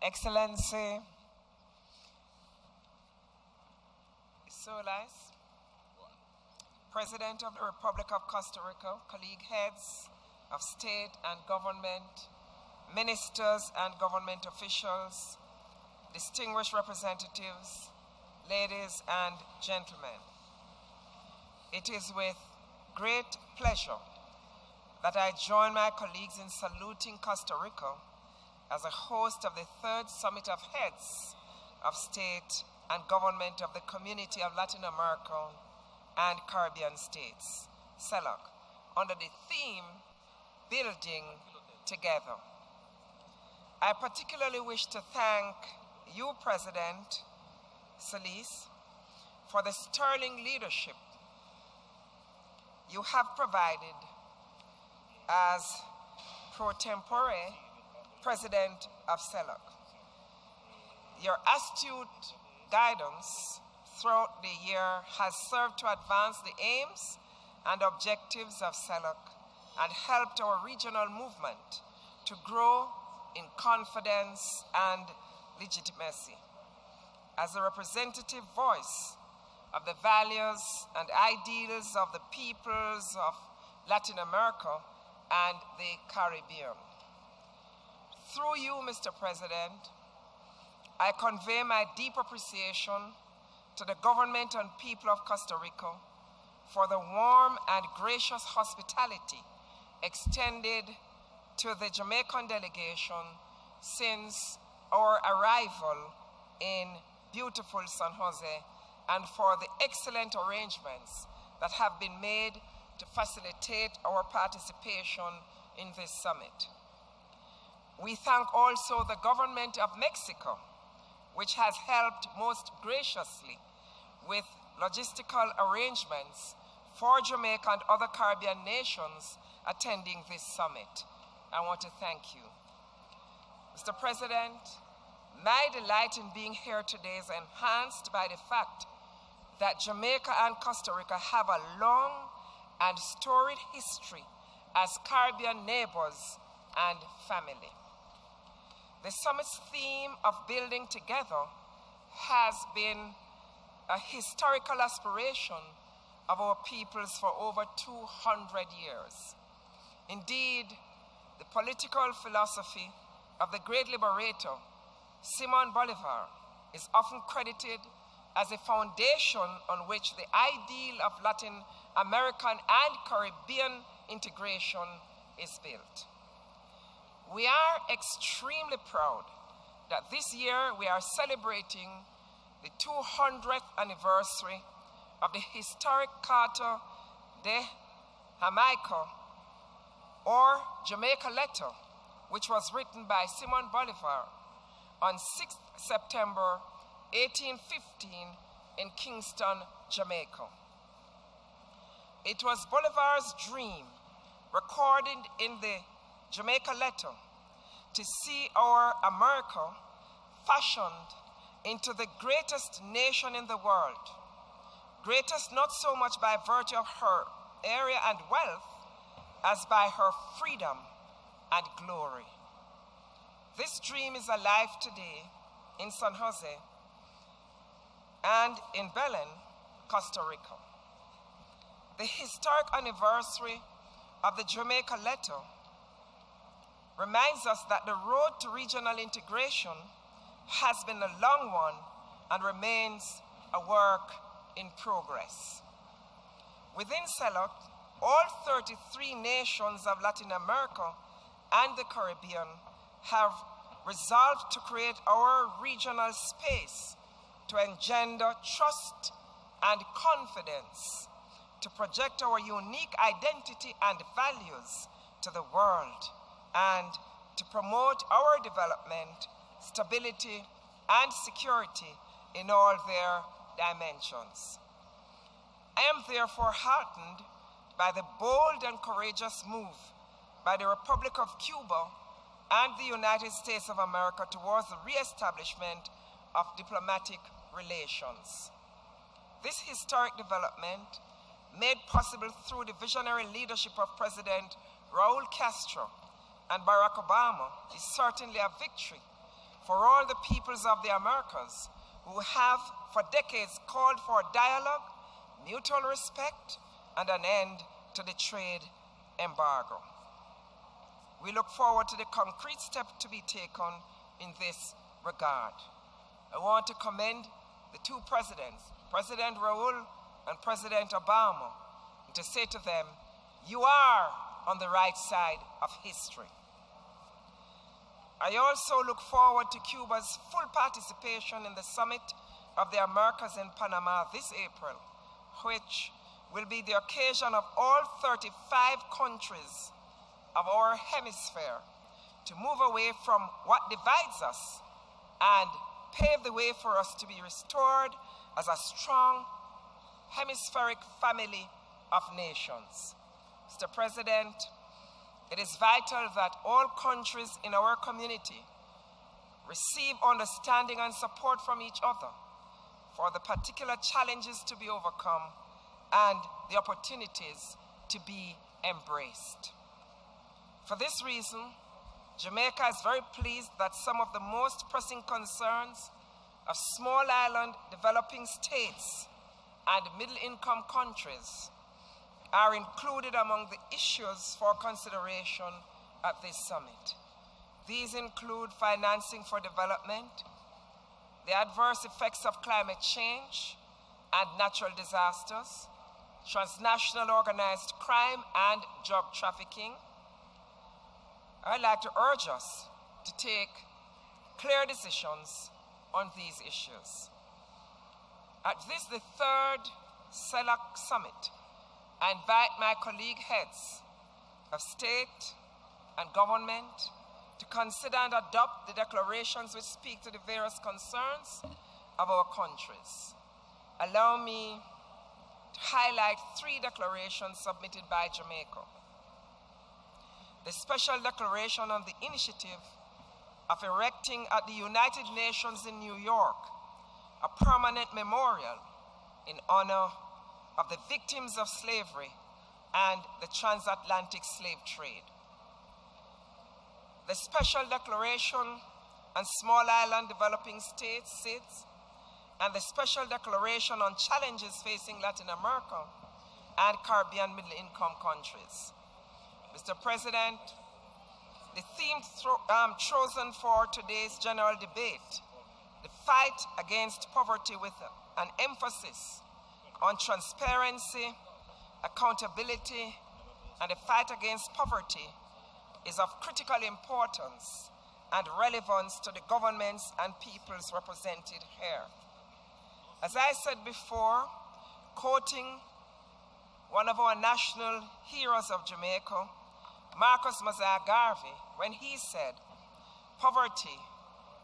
Excellency Solis, President of the Republic of Costa Rica, colleague heads of state and government, ministers and government officials, distinguished representatives, ladies and gentlemen. It is with great pleasure that I join my colleagues in saluting Costa Rica as a host of the third Summit of Heads of State and Government of the Community of Latin America and Caribbean States, CELAC, under the theme, Building Together. I particularly wish to thank you, President Solis, for the sterling leadership you have provided as pro tempore President of CELAC. Your astute guidance throughout the year has served to advance the aims and objectives of CELAC and helped our regional movement to grow in confidence and legitimacy. As a representative voice of the values and ideals of the peoples of Latin America and the Caribbean. Through you, Mr. President, I convey my deep appreciation to the government and people of Costa Rica for the warm and gracious hospitality extended to the Jamaican delegation since our arrival in beautiful San Jose, and for the excellent arrangements that have been made to facilitate our participation in this summit. We thank also the government of Mexico, which has helped most graciously with logistical arrangements for Jamaica and other Caribbean nations attending this summit. I want to thank you. Mr. President, my delight in being here today is enhanced by the fact that Jamaica and Costa Rica have a long and storied history as Caribbean neighbors and family. The summit's theme of building together has been a historical aspiration of our peoples for over 200 years. Indeed, the political philosophy of the great liberator, Simón Bolívar, is often credited as a foundation on which the ideal of Latin American and Caribbean integration is built. We are extremely proud that this year we are celebrating the 200th anniversary of the historic Carta de Jamaica, or Jamaica Letter, which was written by Simón Bolívar on 6th September 1815 in Kingston, Jamaica. It was Bolivar's dream, recorded in the Jamaica Letter, to see our America fashioned into the greatest nation in the world, greatest not so much by virtue of her area and wealth as by her freedom and glory. This dream is alive today in San Jose and in Belén, Costa Rica. The historic anniversary of the Jamaica Letter reminds us that the road to regional integration has been a long one and remains a work in progress. Within CELAC, all 33 nations of Latin America and the Caribbean have resolved to create our regional space to engender trust and confidence, to project our unique identity and values to the world, and to promote our development, stability, and security in all their dimensions. I am therefore heartened by the bold and courageous move by the Republic of Cuba and the United States of America towards the re-establishment of diplomatic relations. This historic development, made possible through the visionary leadership of President Raúl Castro and Barack Obama, is certainly a victory for all the peoples of the Americas who have for decades called for dialogue, mutual respect, and an end to the trade embargo. We look forward to the concrete steps to be taken in this regard. I want to commend the two presidents, President Raul and President Obama, and to say to them, you are on the right side of history. I also look forward to Cuba's full participation in the Summit of the Americas in Panama this April, which will be the occasion of all 35 countries of our hemisphere to move away from what divides us and pave the way for us to be restored as a strong hemispheric family of nations. Mr. President, it is vital that all countries in our community receive understanding and support from each other for the particular challenges to be overcome and the opportunities to be embraced. For this reason, Jamaica is very pleased that some of the most pressing concerns of small island developing states and middle-income countries are included among the issues for consideration at this summit. These include financing for development, the adverse effects of climate change and natural disasters, transnational organized crime and drug trafficking. I'd like to urge us to take clear decisions on these issues. At this, the third CELAC summit, I invite my colleague heads of state and government to consider and adopt the declarations which speak to the various concerns of our countries. Allow me to highlight 3 declarations submitted by Jamaica. The special declaration on the initiative of erecting at the United Nations in New York a permanent memorial in honor of the victims of slavery and the transatlantic slave trade. The special declaration on small island developing states, SIDS, and the special declaration on challenges facing Latin America and Caribbean middle-income countries. Mr. President, the theme chosen for today's general debate, the fight against poverty with an emphasis on transparency, accountability, and the fight against poverty is of critical importance and relevance to the governments and peoples represented here. As I said before, quoting one of our national heroes of Jamaica, Marcus Mosiah Garvey, when he said, "Poverty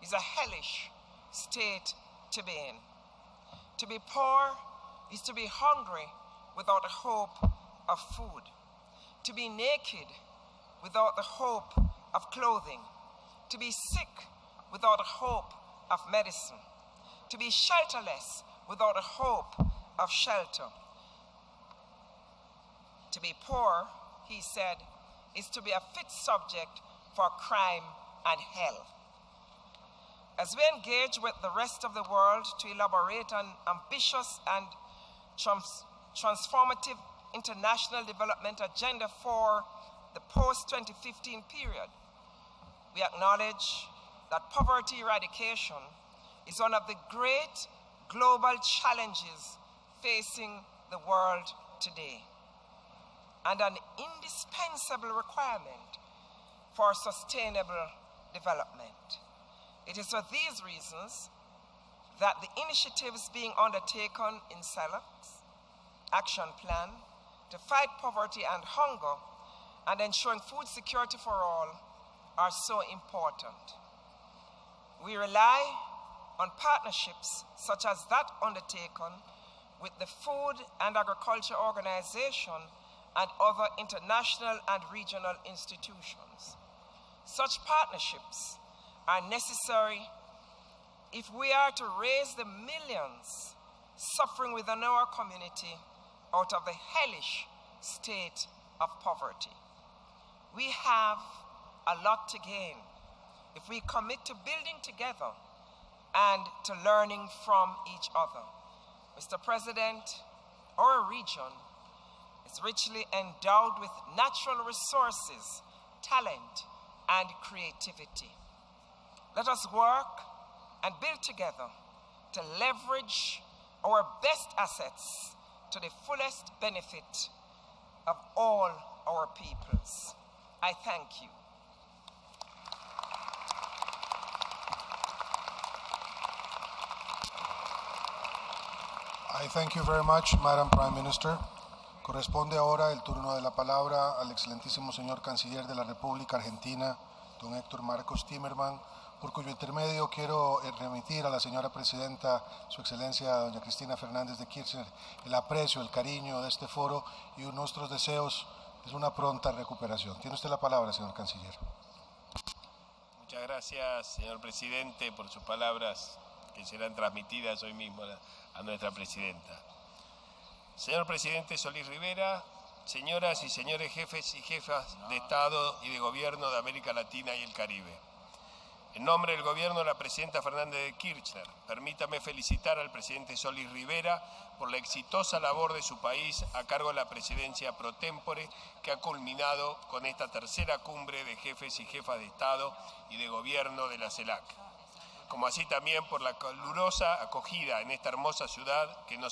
is a hellish state to be in. To be poor is to be hungry without the hope of food, to be naked without the hope of clothing, to be sick without the hope of medicine, to be shelterless without the hope of shelter. To be poor," he said, "is to be a fit subject for crime and hell." As we engage with the rest of the world to elaborate an ambitious and transformative international development agenda for the post-2015 period, we acknowledge that poverty eradication is one of the great global challenges facing the world today, and an indispensable requirement for sustainable development. It is for these reasons that the initiatives being undertaken in CELAC's action plan to fight poverty and hunger and ensuring food security for all are so important. We rely on partnerships such as that undertaken with the Food and Agriculture Organization and other international and regional institutions. Such partnerships are necessary if we are to raise the millions suffering within our community out of the hellish state of poverty. We have a lot to gain if we commit to building together and to learning from each other. Mr. President, our region is richly endowed with natural resources, talent, and creativity. Let us work and build together to leverage our best assets to the fullest benefit of all our peoples. I thank you. I thank you very much, Madam Prime Minister. Corresponde ahora el turno de la palabra al excelentísimo señor Canciller de la República Argentina, don Héctor Marcos Timerman, por cuyo intermedio quiero remitir a la señora Presidenta, Su Excelencia doña Cristina Fernández de Kirchner, el aprecio, el cariño de este foro y nuestros deseos de una pronta recuperación. Tiene usted la palabra, señor Canciller. Muchas gracias, señor Presidente, por sus palabras que serán transmitidas hoy mismo a nuestra Presidenta. Señor Presidente Solís Rivera, señoras y señores jefes y jefas de Estado y de Gobierno de América Latina y el Caribe. En nombre del Gobierno de la Presidenta Fernández de Kirchner, permítame felicitar al Presidente Solís Rivera por la exitosa labor de su país a cargo de la Presidencia pro tempore que ha culminado con esta tercera cumbre de jefes y jefas de Estado y de Gobierno de la CELAC, como así también por la calurosa acogida en esta hermosa ciudad que nos